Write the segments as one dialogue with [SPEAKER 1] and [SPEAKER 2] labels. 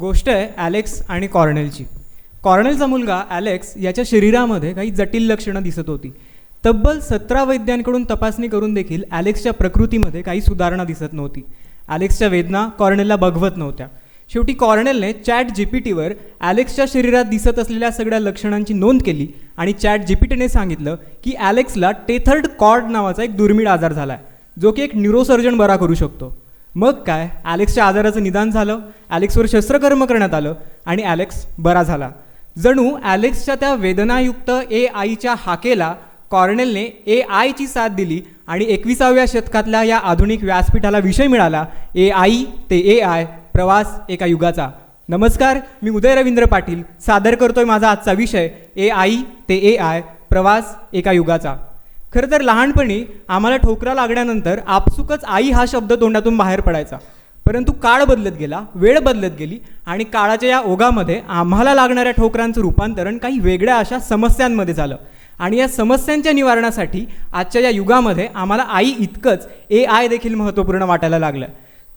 [SPEAKER 1] गोष्ट आहे ॲलेक्स आणि कॉर्नेलची. कॉर्नेलचा मुलगा ॲलेक्स याच्या शरीरामध्ये काही जटिल लक्षणं दिसत होती. तब्बल 17 वैद्यांकडून तपासणी करून देखील ॲलेक्सच्या प्रकृतीमध्ये काही सुधारणा दिसत नव्हती. ॲलेक्सच्या वेदना कॉर्नेलला बघवत नव्हत्या. शेवटी कॉर्नेलने ChatGPTवर ॲलेक्सच्या शरीरात दिसत असलेल्या सगळ्या लक्षणांची नोंद केली आणि ChatGPTने सांगितलं की ॲलेक्सला टेथर्ड कॉर्ड नावाचा एक दुर्मिळ आजार झाला आहे, जो की एक न्यूरोसर्जन बरा करू शकतो. मग काय, ॲलेक्सच्या आजाराचं निदान झालं, ॲलेक्सवर शस्त्रकर्म करण्यात आलं आणि ॲलेक्स बरा झाला. जणू ॲलेक्सच्या त्या वेदनायुक्त AI हाकेला कॉर्नेलने AIची साथ दिली आणि 21व्या शतकातल्या या आधुनिक व्यासपीठाला विषय मिळाला, AI ते AI, प्रवास एका युगाचा. नमस्कार, मी उदय रवींद्र पाटील सादर करतोय माझा आजचा विषय AI ते AI, प्रवास एका युगाचा. खरं तर लहानपणी आम्हाला ठोकरा लागल्यानंतर आपसुकच आई हा शब्द तोंडातून बाहेर पडायचा. परंतु काळ बदलत गेला, वेळ बदलत गेली आणि काळाच्या या ओघामध्ये आम्हाला लागणाऱ्या ठोकरांचं रूपांतरण काही वेगळ्या अशा समस्यांमध्ये झालं. आणि या समस्यांच्या निवारणासाठी आजच्या या युगामध्ये आम्हाला आई इतकंच AI देखील महत्त्वपूर्ण वाटायला लागलं.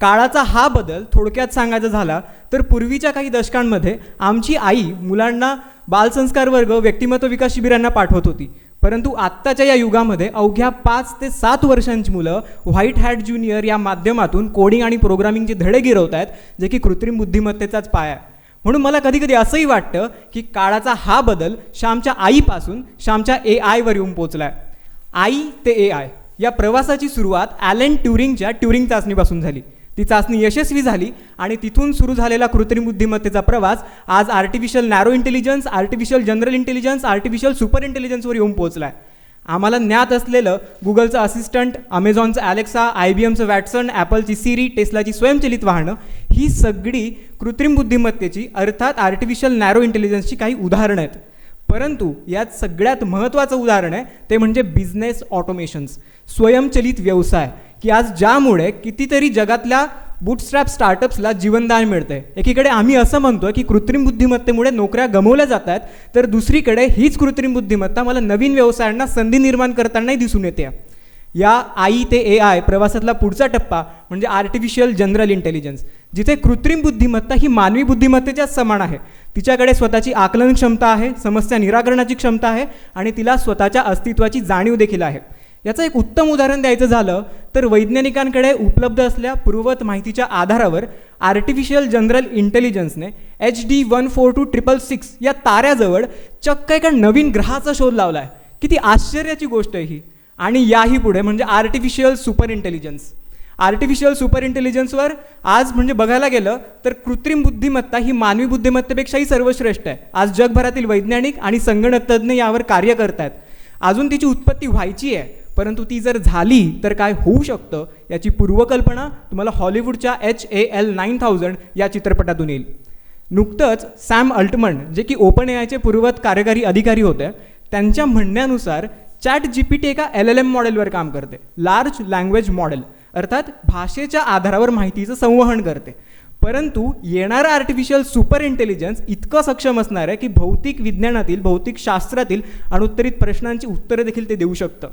[SPEAKER 1] काळाचा हा बदल थोडक्यात सांगायचा झाला तर पूर्वीच्या काही दशकांमध्ये आमची आई मुलांना बालसंस्कार वर्ग, व्यक्तिमत्व विकास शिबिरांना पाठवत होती. परंतु आत्ताच्या या युगामध्ये अवघ्या 5 ते 7 वर्षांची मुलं व्हाईट हॅट ज्युनियर या माध्यमातून कोडिंग आणि प्रोग्रामिंगचे धडे गिरवत आहेत, जे की कृत्रिम बुद्धिमत्तेचाच पाया आहे. म्हणून मला कधी कधी असंही वाटतं की काळाचा हा बदल श्यामच्या आईपासून श्यामच्या AIवर येऊन पोचला आहे. आई ते AI या प्रवासाची सुरुवात ॲलन ट्युरिंगच्या ट्युरिंग चाचणीपासून झाली. ती चाचणी यशस्वी झाली आणि तिथून सुरू झालेला कृत्रिम बुद्धिमत्तेचा प्रवास आज artificial narrow intelligence, artificial general intelligence, artificial super इंटेलिजन्सवर येऊन पोहोचला आहे. आम्हाला ज्ञात असलेलं गुगलचं असिस्टंट, अमेझॉनचं ॲलेक्सा, IBMचं वॅटसन, ॲपलची सिरी, टेस्लाची स्वयंचलित वाहनं, ही सगळी कृत्रिम बुद्धिमत्तेची अर्थात आर्टिफिशियल नॅरो इंटेलिजन्सची काही उदाहरणं आहेत. परंतु यात सगळ्यात महत्त्वाचं उदाहरण आहे ते म्हणजे बिझनेस ऑटोमेशन्स, स्वयंचलित व्यवसाय, की आज ज्यामुळे कितीतरी जगातल्या बूटस्ट्रॅप स्टार्टअप्सला जीवनदान मिळतं आहे. एकीकडे आम्ही असं म्हणतो की कृत्रिम बुद्धिमत्तेमुळे नोकऱ्या गमावल्या जात आहेत, तर दुसरीकडे हीच कृत्रिम बुद्धिमत्ता मला नवीन व्यवसायांना संधी निर्माण करतानाही दिसून येते. या आई ते AI प्रवासातला पुढचा टप्पा म्हणजे आर्टिफिशियल जनरल इंटेलिजन्स, जिथे कृत्रिम बुद्धिमत्ता ही मानवी बुद्धिमत्तेच्या समान आहे. तिच्याकडे स्वतःची आकलन क्षमता आहे, समस्या निराकरणाची क्षमता आहे आणि तिला स्वतःच्या अस्तित्वाची जाणीव देखील आहे. याचं एक उत्तम उदाहरण द्यायचं झालं तर वैज्ञानिकांकडे उपलब्ध असलेल्या पूर्ववत माहितीच्या आधारावर आर्टिफिशियल जनरल इंटेलिजन्सने HD 142666 या ताऱ्याजवळ चक्क एका नवीन ग्रहाचा शोध लावला आहे. किती आश्चर्याची गोष्ट आहे ही. आणि याही पुढे म्हणजे artificial super intelligence. Artificial super इंटेलिजन्सवर आज म्हणजे बघायला गेलं तर कृत्रिम बुद्धिमत्ता ही मानवी बुद्धिमत्तेपेक्षाही सर्वश्रेष्ठ आहे. आज जगभरातील वैज्ञानिक आणि संगणक तज्ज्ञ यावर कार्य करत आहेत. अजून तिची उत्पत्ती व्हायची आहे, परंतु ती जर झाली तर काय होऊ शकतं याची पूर्वकल्पना तुम्हाला हॉलिवूडच्या HAL 9000 या चित्रपटातून येईल. नुकतंच सॅम अल्टमन, जे की OpenAIचे पूर्ववत कार्यकारी अधिकारी होते, त्यांच्या म्हणण्यानुसार ChatGPT एका LLM मॉडेलवर काम करते, लार्ज लँग्वेज मॉडेल, अर्थात भाषेच्या आधारावर माहितीचं संवहन करते. परंतु येणारं आर्टिफिशियल सुपर इंटेलिजन्स इतकं सक्षम असणार आहे की भौतिक विज्ञानातील, भौतिक शास्त्रातील अनुत्तरित प्रश्नांची उत्तरं देखील ते देऊ शकतं.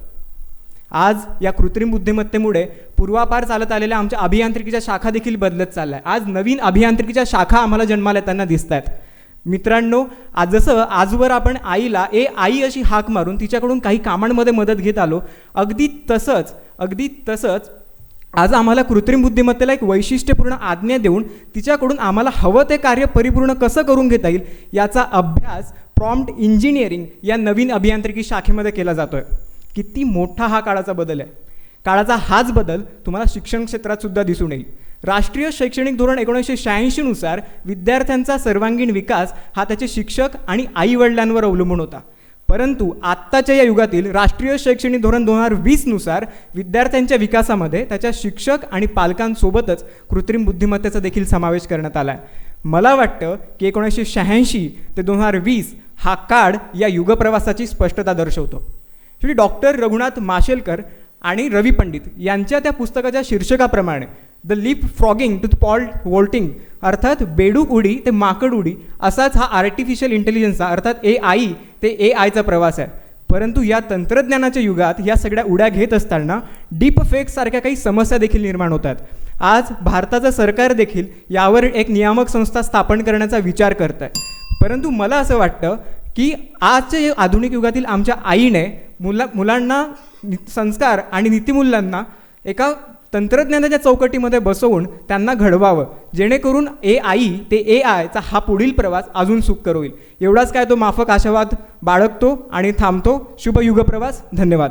[SPEAKER 1] आज या कृत्रिम बुद्धिमत्तेमुळे पूर्वापार चालत आलेल्या आमच्या अभियांत्रिकीच्या शाखा देखील बदलत चालल्या आहे. आज नवीन अभियांत्रिकीच्या शाखा आम्हाला जन्माला येताना दिसत आहेत. मित्रांनो, आज जसं आजवर आपण आईला आई अशी हाक मारून तिच्याकडून काही कामांमध्ये मदत घेत आलो, अगदी तसंच आज आम्हाला कृत्रिम बुद्धिमत्तेला एक वैशिष्ट्यपूर्ण आज्ञा देऊन तिच्याकडून आम्हाला हवं ते कार्य परिपूर्ण कसं करून घेता येईल याचा अभ्यास प्रॉम्प्ट इंजिनिअरिंग या नवीन अभियांत्रिकी शाखेमध्ये केला जातोय. किती मोठा हा काळाचा बदल आहे. काळाचा हाच बदल तुम्हाला शिक्षण क्षेत्रात सुद्धा दिसून येईल. राष्ट्रीय शैक्षणिक धोरण 1986 नुसार विद्यार्थ्यांचा सर्वांगीण विकास हा त्याचे शिक्षक आणि आईवडिलांवर अवलंबून होता. परंतु आत्ताच्या या युगातील राष्ट्रीय शैक्षणिक धोरण 2020 नुसार विद्यार्थ्यांच्या विकासामध्ये त्याच्या शिक्षक आणि पालकांसोबतच कृत्रिम बुद्धिमत्तेचा देखील समावेश करण्यात आला आहे. मला वाटतं की 1986 ते 2020 हा काळ या युगप्रवासाची स्पष्टता दर्शवतो. श्री डॉक्टर रघुनाथ माशेलकर आणि रवी पंडित यांच्या त्या पुस्तकाच्या शीर्षकाप्रमाणे the leap frogging to pole vaulting, अर्थात बेडूक उडी ते माकड उडी, असाच हा आर्टिफिशियल इंटेलिजन्सचा अर्थात AI ते AIचा प्रवास आहे. परंतु या तंत्रज्ञानाच्या युगात या सगळ्या उड्या घेत असताना डीप फेक सारख्या काही समस्या देखील निर्माण होतात. आज भारताचं सरकार देखील यावर एक नियामक संस्था स्थापन करण्याचा विचार करत आहे. परंतु मला असं वाटतं की आजच्या आधुनिक युगातील आमच्या आईने मुलांना संस्कार आणि नीतिमूल्यांना एका तंत्रज्ञानाच्या चौकटीमध्ये बसवून त्यांना घडवावं, जेणेकरून AI ते AIचा हा पुढील प्रवास अजून सुखकर होईल. एवढाच काय तो माफक आशावाद बाळगतो आणि थांबतो. शुभ युगप्रवास. धन्यवाद.